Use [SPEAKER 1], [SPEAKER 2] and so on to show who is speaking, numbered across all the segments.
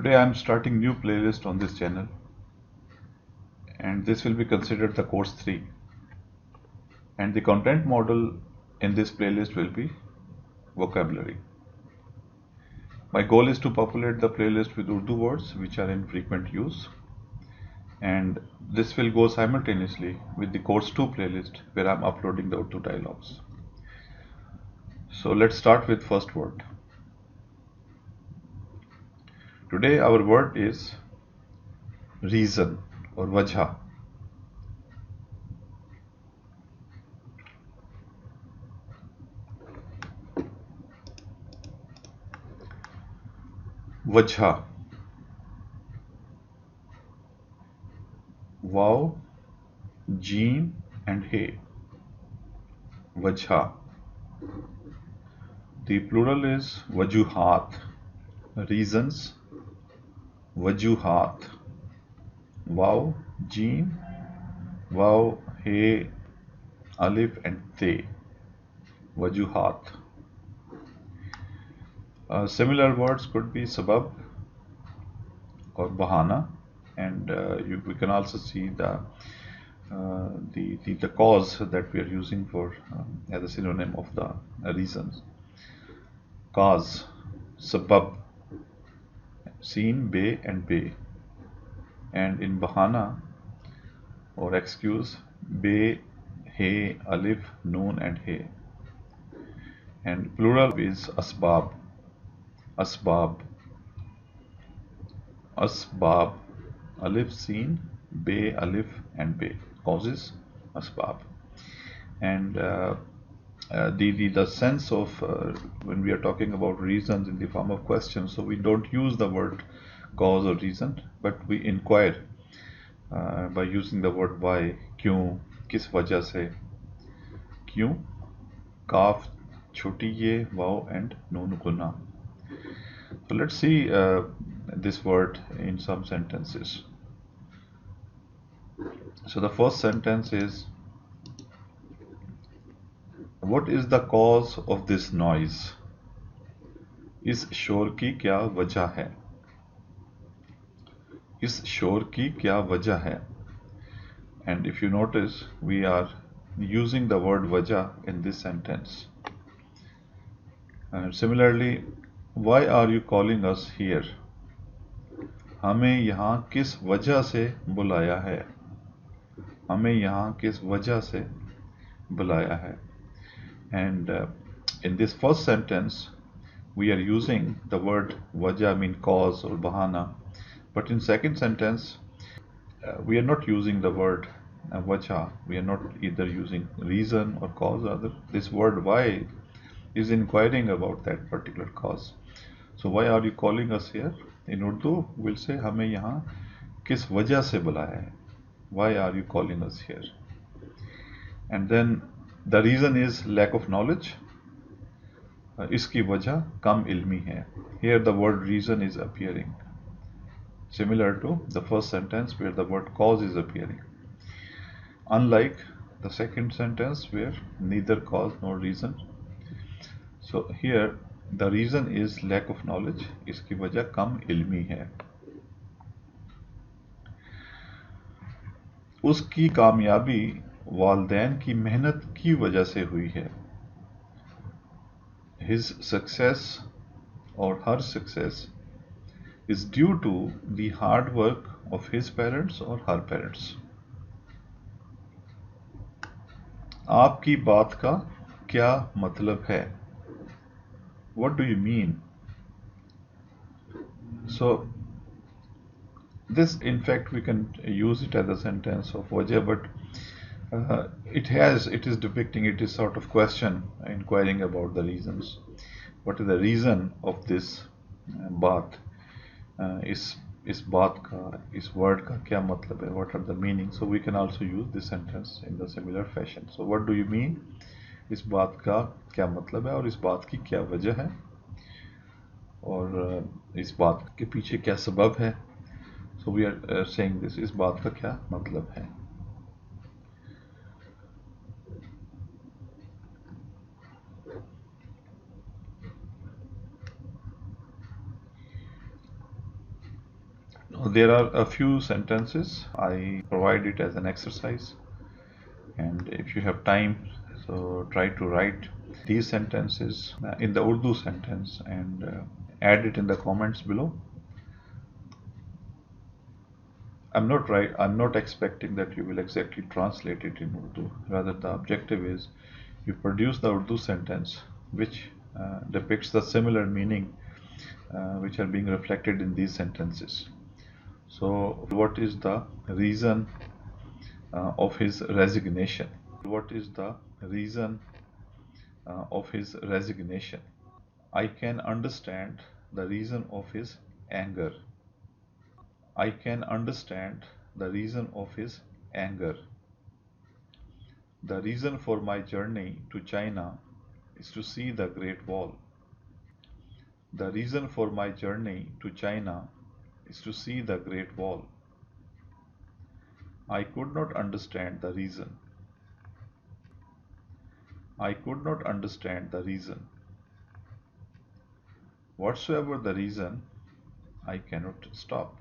[SPEAKER 1] Today I am starting new playlist on this channel, and this will be considered the course 3, and the content model in this playlist will be vocabulary. My goal is to populate the playlist with Urdu words which are in frequent use, and this will go simultaneously with the course 2 playlist where I am uploading the Urdu dialogues. So let's start with first word. Today our word is reason or wajha. Wajha. Waw, jeen and he. Wajha. The plural is wajuhat. Reasons. Wajuhat. Waw, jeen, waw, he, alif and te. Wajuhat. Similar words could be sabab or bahana, and we can also see the cause that we are using for as a synonym of the reasons. Cause, sabab, seen, be and be, and in bahana or excuse, be, he, alif, noon and he, and plural is asbab. Asbab, asbab, alif, seen, be, alif and be, causes, asbab. And the sense of when we are talking about reasons in the form of questions, so we don't use the word cause or reason, but we inquire by using the word why, क्यों, किस वजह से, क्यों, काफ, छोटी ये, वाव and Noon Guna. So let's see this word in some sentences. So the first sentence is, what is the cause of this noise? इस शोर की क्या वजह है? इस शोर की क्या वजह है? And if you notice, we are using the word wajah in this sentence. And similarly, why are you calling us here? हमें यहाँ किस वजह से बुलाया है? हमें यहाँ किस वजह से बुलाया है? And in this first sentence, we are using the word wajah, mean cause or bahana. But in second sentence, we are not using the word wajah. We are not either using reason or cause. Rather, this word why is inquiring about that particular cause. So why are you calling us here? In Urdu, we'll say हमें यहाँ किस वजह से बुलाया है? Why are you calling us here? And then the reason is lack of knowledge. इसकी वजह कम इल्मी है. Here the word reason is appearing, similar to the first sentence where the word cause is appearing. Unlike the second sentence where neither cause nor reason. So here the reason is lack of knowledge. इसकी वजह कम इल्मी है. उसकी कामयाबी वालदैन की मेहनत की वजह से हुई है. His success or her success is due to the hard work of his parents or her parents. आपकी बात का क्या मतलब है? What do you mean? So this, in fact, we can use it as a sentence of wajah, but it is depicting, it is sort of question, inquiring about the reasons. What is the reason of this baat? इस बात का, इस word का क्या मतलब है? What are the meanings? So we can also use this sentence in the similar fashion. So what do you mean? इस बात का क्या मतलब है और इस बात की क्या वजह है और इस बात के पीछे क्या सबब है? So we are saying this, इस बात का क्या मतलब है? there are a few sentences. I provide it as an exercise, and if you have time, so try to write these sentences in the Urdu sentence and add it in the comments below. I'm not expecting that you will exactly translate it in Urdu. Rather, the objective is you produce the Urdu sentence which depicts the similar meaning which are being reflected in these sentences. So, what is the reason of his resignation? What is the reason of his resignation? I can understand the reason of his anger. I can understand the reason of his anger. The reason for my journey to China is to see the Great Wall. The reason for my journey to China is to see the Great Wall. I could not understand the reason. I could not understand the reason. Whatsoever the reason, I cannot stop.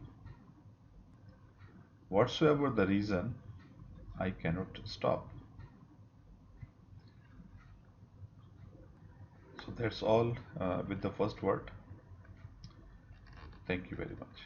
[SPEAKER 1] Whatsoever the reason, I cannot stop. So that's all with the first word. Thank you very much.